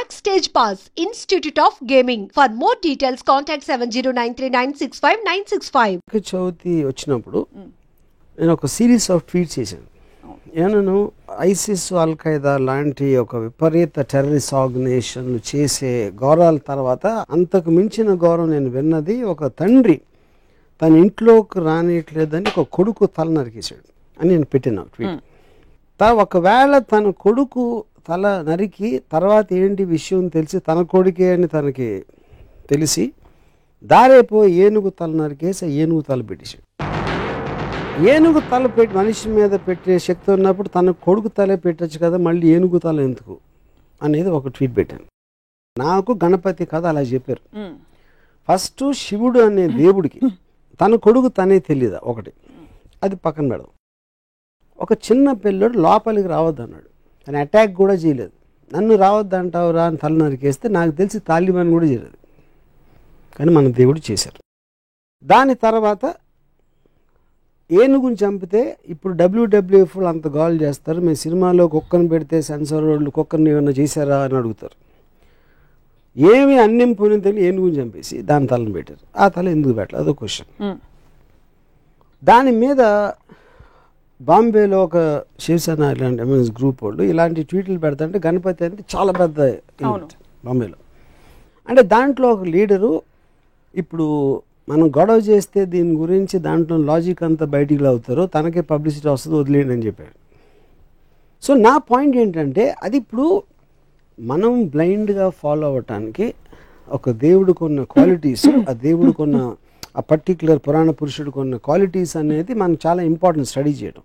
Backstage Pass, Institute of Gaming. For more details, contact 7093965965. Chavithi వచ్చినప్పుడు నేను ఒక సిరీస్ ఆఫ్ ట్వీట్స్ చేశాను. నేను ఐసిస్ అల్ ఖైదా లాంటి ఒక విపరీత టెర్రరిస్ట్ ఆర్గనైజేషన్లు చేసే గౌరవాల తర్వాత అంతకు మించిన గౌరవం నేను విన్నది, ఒక తండ్రి తన ఇంట్లోకి రానియట్లేదని ఒక కొడుకు తల నరికేశాడు అని నేను పెట్టిన ట్వీట్. ఒకవేళ తన కొడుకు తల నరికి తర్వాత ఏంటి విషయం తెలిసి తన కొడుకే అని తనకి తెలిసి దారేపో ఏనుగు తల నరికేసి ఏనుగు తల పెట్టేశాడు. ఏనుగు తల పెట్టి మనిషి మీద పెట్టే శక్తి ఉన్నప్పుడు తన కొడుకు తలే పెట్టచ్చు కదా, మళ్ళీ ఏనుగు తల ఎందుకు అనేది ఒక ట్వీట్ పెట్టాను. నాకు గణపతి కథ అలా చెప్పారు. ఫస్ట్ శివుడు అనే దేవుడికి తన కొడుకు తనే తెలియదా ఒకటి, అది పక్కన పెడదాం. ఒక చిన్న పిల్లడు లోపలికి రావద్దు అన్నాడు, తను అటాక్ కూడా చేయలేదు. నన్ను రావద్దు అంటావురా అని తల నరికేస్తే నాకు తెలిసి తాలిబాన్ కూడా చేయలేదు, కానీ మన దేవుడు చేశారు. దాని తర్వాత ఏనుగుని చంపితే ఇప్పుడు WWF అంత గోల్ చేస్తారు, మేము సినిమాలో కుక్కను పెడితే సెన్సార్ వాళ్ళు కుక్కర్ని ఏమన్నా చేశారా అని అడుగుతారు. ఏమి అన్నం పోయిన తెలియదు ఏనుగుని చంపేసి దాని తలను పెట్టారు. ఆ తల ఎందుకు పెట్టలేదు అదో క్వశ్చన్. దాని మీద బాంబేలో ఒక శివసేన ఇలాంటి ఎంఎస్ గ్రూప్ వాళ్ళు ఇలాంటి ట్వీట్లు పెడతాంటే గణపతి అంటే చాలా పెద్ద ఈవెంట్ బాంబేలో. అంటే దాంట్లో ఒక లీడరు ఇప్పుడు మనం గొడవ చేస్తే దీని గురించి దాంట్లో లాజిక్ అంతా బయటికి అవుతారో తనకే పబ్లిసిటీ వస్తుంది వదిలేయండి అని చెప్పాడు. సో నా పాయింట్ ఏంటంటే అది ఇప్పుడు మనం బ్లైండ్గా ఫాలో అవ్వటానికి ఒక దేవుడికి ఉన్న క్వాలిటీస్, ఆ దేవుడికి ఉన్న ఆ పర్టిక్యులర్ పురాణ పురుషుడికి ఉన్న క్వాలిటీస్ అనేది మనకు చాలా ఇంపార్టెంట్ స్టడీ చేయడం.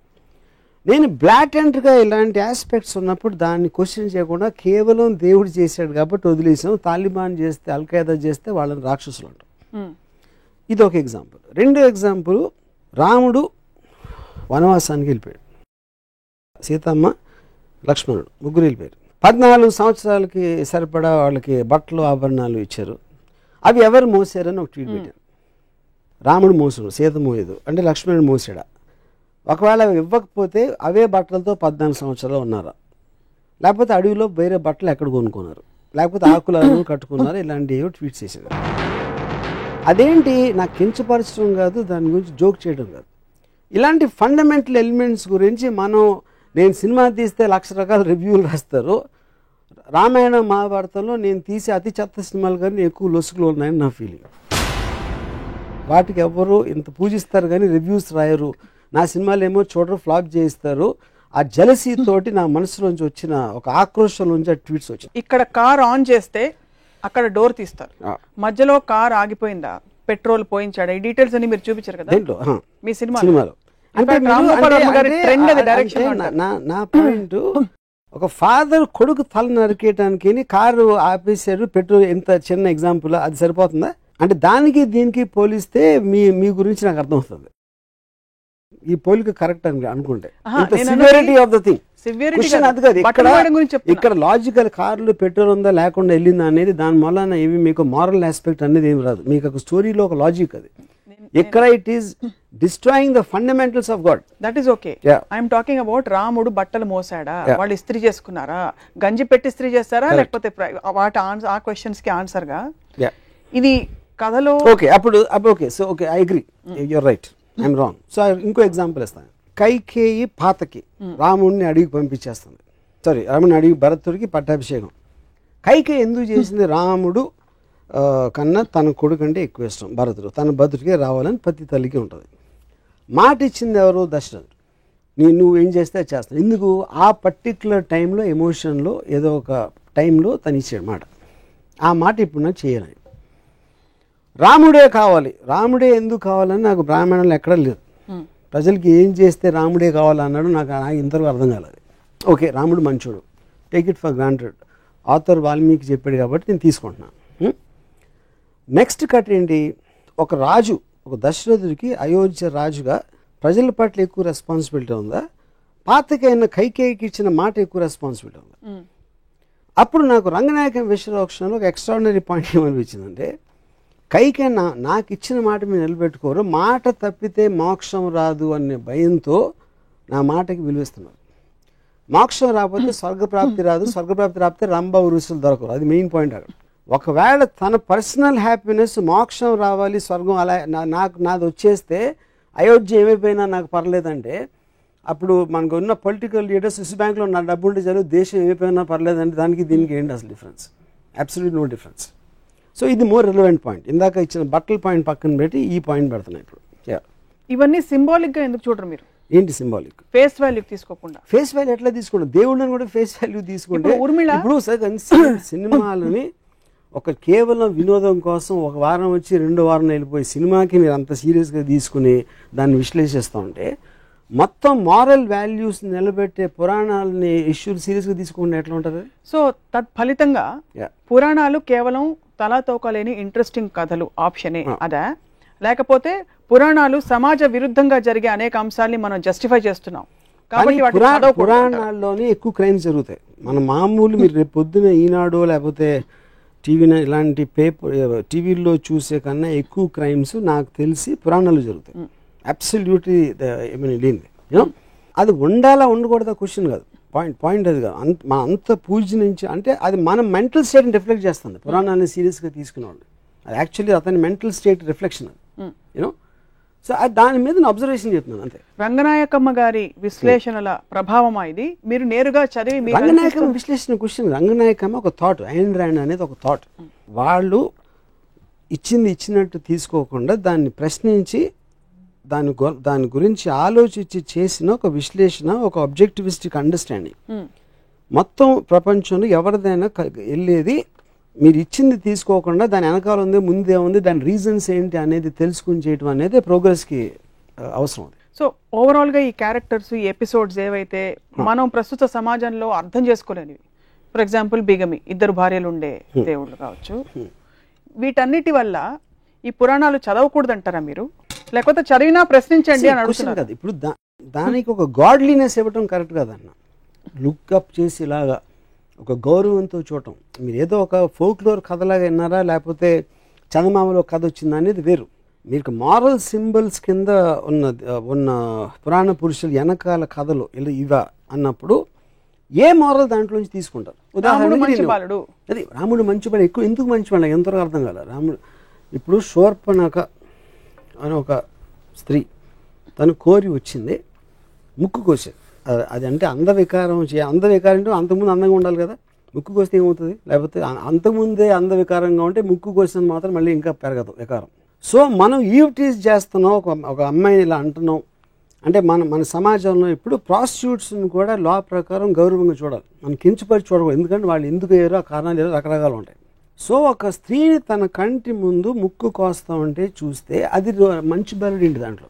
నేను బ్లాటెంట్గా ఇలాంటి ఆస్పెక్ట్స్ ఉన్నప్పుడు దాన్ని క్వశ్చన్ చేయకుండా కేవలం దేవుడు చేశాడు కాబట్టి వదిలేసాం, తాలిబాన్ చేస్తే అల్ ఖైదా చేస్తే వాళ్ళని రాక్షసులు అంటాం. ఇది ఒక ఎగ్జాంపుల్. రెండో ఎగ్జాంపుల్, రాముడు వనవాసానికి వెళ్ళిపోయాడు, సీతమ్మ లక్ష్మణుడు ముగ్గురు వెళ్ళిపోయారు. 14 సంవత్సరాలకి సరిపడా వాళ్ళకి బట్టలు ఆభరణాలు ఇచ్చారు. అవి ఎవరు మోసారని ఒక ట్వీట్ పెట్టారు. రాముడు మోసుడు, సీత మోయదు అంటే లక్ష్మణుడు మోసాడా? ఒకవేళ ఇవ్వకపోతే అవే బట్టలతో 14 సంవత్సరాలు ఉన్నారా? లేకపోతే అడవిలో వేరే బట్టలు ఎక్కడ కొనుక్కున్నారు? లేకపోతే ఆకులను కట్టుకున్నారు? ఇలాంటివి ట్వీట్ చేశారు. అదేంటి నాకు కించపరచడం కాదు, దాని గురించి జోక్ చేయడం కాదు. ఇలాంటి ఫండమెంటల్ ఎలిమెంట్స్ గురించి నేను సినిమా తీస్తే 1,00,000 రకాల రివ్యూలు రాస్తారు. రామాయణ మహాభారతంలో నేను తీసే అతి చెత్త సినిమాలు కానీ ఎక్కువ లొసుగులు ఉన్నాయని నా ఫీలింగ్. వాటికి ఎవరు ఇంత పూజిస్తారు కానీ రివ్యూస్ రాయరు. నా సినిమాలు ఏమో చూడరు, ఫ్లాప్ చేయిస్తారు. ఆ జలసీ తోటి నా మనసులోంచి వచ్చిన ఒక ఆక్రోషం నుంచి ఆ ట్వీట్స్ వచ్చాయి. ఇక్కడ కార్ ఆన్ చేస్తే అక్కడ డోర్ తీస్తారు, మధ్యలో కార్ ఆగిపోయిందా, పెట్రోల్ పోయించాడా, ఈ డీటెయిల్స్ అని మీరు చూపించారు కదా మీ సినిమాలో. నా పాయింట్, ఒక ఫాదర్ కొడుకు తల నరికేయటానికి కారు ఆపేశారు, పెట్రోల్, ఎంత చిన్న ఎగ్జాంపుల్, అది సరిపోతుందా? అంటే దానికి దీనికి పోలిస్తే మీ గురించి నాకు అర్థమవుతుంది. ఈ పోలిక కరెక్ట్ అని అనుకుంటే సివియారిటీ ఆఫ్ ద థింగ్ అది కాదు. ఇక్కడ లాజికల్ కార్లు పెట్రోల్ ఉందా లేకుండా వెళ్ళిందా అనేది దాని వలన ఏమి మీకు మారల్ ఆస్పెక్ట్ అనేది ఏమి రాదు. మీకు ఒక స్టోరీలో ఒక లాజిక్ అది. ఇక్కడ it is destroying the fundamentals of God. That is okay. I'm talking about రాముడు బట్టలు మోసాడా, వాళ్ళు ఇస్త్రీ చేసుకున్నారా, గంజి పెట్టి ఇస్త్రీ చేస్తారా, లేకపోతే వాటి ఆ క్వశ్చన్స్ కి ఆన్సర్ గా ఇది కథలో ఓకే. అప్పుడు okay, so okay, I agree, you're right, I'm wrong. So ఇంకో ఎగ్జాంపుల్ ఇస్తాను. కైకేయి పాతకి రాముడిని అడిగి పంపించేస్తుంది, రాముడిని అడిగి భరతుడికి పట్టాభిషేకం. కైకేయి ఎందుకు చేసింది? రాముడు కన్నా తన కొడుకు అంటే ఎక్కువ ఇష్టం భరతుడు, తన భరతుడికే రావాలని ప్రతి తల్లికి ఉంటుంది. మాట ఇచ్చింది ఎవరు? దశరథుడు. నువ్వు ఏం చేస్తే చేస్తాను. ఎందుకు? ఆ పర్టిక్యులర్ టైంలో ఎమోషన్లో ఏదో ఒక టైంలో తను ఇచ్చాడు మాట. ఆ మాట ఇప్పుడు నాకు చేయాలి. రాముడే కావాలి. రాముడే ఎందుకు కావాలని నాకు బ్రాహ్మణంలో ఎక్కడ లేదు. ప్రజలకి ఏం చేస్తే రాముడే కావాలన్నాడు నాకు ఇంతవరకు అర్థం కాలేదు. ఓకే, రాముడు మంచోడు, take it for granted. Author Valmiki చెప్పాడు కాబట్టి నేను తీసుకుంటున్నాను. నెక్స్ట్ కట్ ఏంటి? ఒక రాజు, ఒక దశరథుడికి అయోధ్య రాజుగా ప్రజల పట్ల ఎక్కువ రెస్పాన్సిబిలిటీ ఉందా, పాతకైన కైకేయికి ఇచ్చిన మాట ఎక్కువ రెస్పాన్సిబిలిటీ ఉందా? అప్పుడు నాకు రంగనాయక విశ్వరోక్షణలో ఒక ఎక్స్ట్రాడినరీ పాయింట్ ఏమనిపించిందంటే, కైకే నాకు ఇచ్చిన మాట మీరు నిలబెట్టుకోరు, మాట తప్పితే మోక్షం రాదు అనే భయంతో నా మాటకి విలువిస్తున్నారు. మోక్షం రాకపోతే స్వర్గప్రాప్తి రాదు, స్వర్గప్రాప్తి రాకపోతే రంభ ఉరుసులు దొరకరు. అది మెయిన్ పాయింట్ అక్కడ. ఒకవేళ తన పర్సనల్ హ్యాపీనెస్ మోక్షం రావాలి, స్వర్గం అలా నాది వచ్చేస్తే అయోధ్య ఏమైపోయినా నాకు పర్లేదంటే, అప్పుడు మనకు ఉన్న పొలిటికల్ లీడర్స్ స్విస్ బ్యాంక్లో నా డబ్బు ఉంటే చాలు, దేశం ఏమైపోయినా పర్లేదంటే దానికి దీనికి ఏంటి అసలు difference? Absolute no difference. So ఇది మోర్ రిలవెంట్ పాయింట్. ఇందాక ఇచ్చిన బట్టల పాయింట్ పక్కన పెట్టి ఈ పాయింట్ పెడుతున్నాయి ఇప్పుడు. ఇవన్నీ సింబాలిక్ గా ఎందుకు చూడరు మీరు? ఏంటి సింబాలిక్? ఫేస్ వాల్యూ తీసుకోకుండా. ఫేస్ వాల్యూ ఎట్లా తీసుకుంటాం? దేవుళ్ళని కూడా ఫేస్ వాల్యూ తీసుకుంటే ఇప్పుడు సినిమాలని ఒక కేవలం వినోదం కోసం ఒక వారం వచ్చి 2 వారం వెళ్ళిపోయి సినిమాకి మీరు అంత సీరియస్గా తీసుకుని దాన్ని విశ్లేషిస్తూ ఉంటే, మొత్తం మారల్ వాల్యూస్ నిలబెట్టే పురాణాలని ఇష్యూలు సీరియస్గా తీసుకుంటే ఎట్లా ఉంటుంది? సో తత్ఫలితంగా పురాణాలు కేవలం తలాతోకలేని ఇంట్రెస్టింగ్ కథలు ఆప్షనే అదా, లేకపోతే పురాణాలు సమాజ విరుద్ధంగా జరిగే అనేక అంశాలని మనం జస్టిఫై చేస్తున్నాం కాబట్టి పురాణాల్లోనే ఎక్కువ క్రైమ్స్ జరుగుతాయి. మన మామూలు మీరు రేపు పొద్దున ఈనాడు లేకపోతే ఇలాంటి టీవీల్లో చూసే కన్నా ఎక్కువ క్రైమ్స్ నాకు తెలిసి పురాణాలు జరుగుతాయి. అబ్సల్యూట్లీ లేనిది. అది ఉండాలా ఉండకూడదా క్వశ్చన్ కాదు, పాయింట్ అది కాదు. అంత పూజ నుంచి అంటే అది మన మెంటల్ స్టేట్ని రిఫ్లెక్ట్ చేస్తుంది. పురాణాలని సీరియస్గా తీసుకునేవాళ్ళు అది యాక్చువల్లీ అతని మెంటల్ స్టేట్ రిఫ్లెక్షన్ అది. సో దాని మీద అబ్జర్వేషన్ చెప్తున్నాను అంతే. రంగనాయకమ్మ గారి విశ్లేషణల ప్రభావమా ఇది? మీరు నేరుగా చదివి రంగనాయకమ్మ విశ్లేషణ క్వశ్చన్. రంగనాయకమ్మ ఒక థాట్, ఐన్ ర్యాండ్ అనేది ఒక థాట్. వాళ్ళు ఇచ్చినట్టు తీసుకోకుండా దాన్ని ప్రశ్నించి దాని గురించి ఆలోచించి చేసిన ఒక విశ్లేషణ, ఒక ఆబ్జెక్టివిస్టిక్ అండర్స్టాండింగ్. మొత్తం ప్రపంచంలో ఎవరిదైనా వెళ్ళేది మీరు ఇచ్చింది తీసుకోకుండా దాని వెనకాల ఉంది, ముందే ఉంది, దాని రీజన్స్ ఏంటి అనేది తెలుసుకుని చేయటం అనేది ప్రోగ్రెస్కి అవసరం. సో ఓవరాల్గా ఈ క్యారెక్టర్స్, ఈ ఎపిసోడ్స్ ఏవైతే మనం ప్రస్తుత సమాజంలో అర్థం చేసుకోలేనివి, ఫర్ ఎగ్జాంపుల్ బిగమి, 2 భార్యలు ఉండే దేవుళ్ళు కావచ్చు, వీటన్నిటి వల్ల ఈ పురాణాలు చదవకూడదంటారా మీరు? లేకపోతే చదివినా ప్రశ్నించండి అని అడుగుతున్నారు కదా. ఇప్పుడు దానికి ఒక గాడ్లీనెస్ ఇవ్వటం కరెక్ట్ కాదన్న. లుక్అప్ చేసి ఇలాగా ఒక గౌరవంతో చూడటం. మీరు ఏదో ఒక ఫోక్లోర్ కథలాగా విన్నారా, లేకపోతే చందమామలో కథ వచ్చిందా అనేది వేరు. మీకు మారల్ సింబల్స్ కింద ఉన్న పురాణ పురుషులు వెనకాల కథలు ఇవా అన్నప్పుడు ఏ మారల్ దాంట్లోంచి తీసుకుంటారు? ఉదాహరణకు అది రాముడు మంచివాడు. ఎక్కువ ఎందుకు మంచివాడు ఎంతవరకు అర్థం కాలే. రాముడు ఇప్పుడు శూర్పణఖ అని ఒక స్త్రీ తను కోరి వచ్చింది, ముక్కు కోసేది. అది అంటే అందవికారం అంటే అంతకుముందు అందంగా ఉండాలి కదా, ముక్కు కోస్తే ఏమవుతుంది? లేకపోతే అంతకుముందే అందవికారంగా ఉంటే ముక్కు కోసిన మాత్రం మళ్ళీ ఇంకా పెరగదు వికారం. సో మనం ఈవ్టీజ్ చేస్తున్నాం, ఒక అమ్మాయిని ఇలా అంటున్నాం అంటే మన సమాజంలో ఇప్పుడు ప్రాస్టిట్యూట్స్ని కూడా లా ప్రకారం గౌరవంగా చూడాలి, మనం కించపరిచి చూడకూడదు. ఎందుకంటే వాళ్ళు ఎందుకు అయ్యారో ఆ కారణాలు ఏదో రకరకాలు ఉంటాయి. సో ఒక స్త్రీని తన కంటి ముందు ముక్కు కోస్తా ఉంటే చూస్తే అది మంచి బెరడింటి దాంట్లో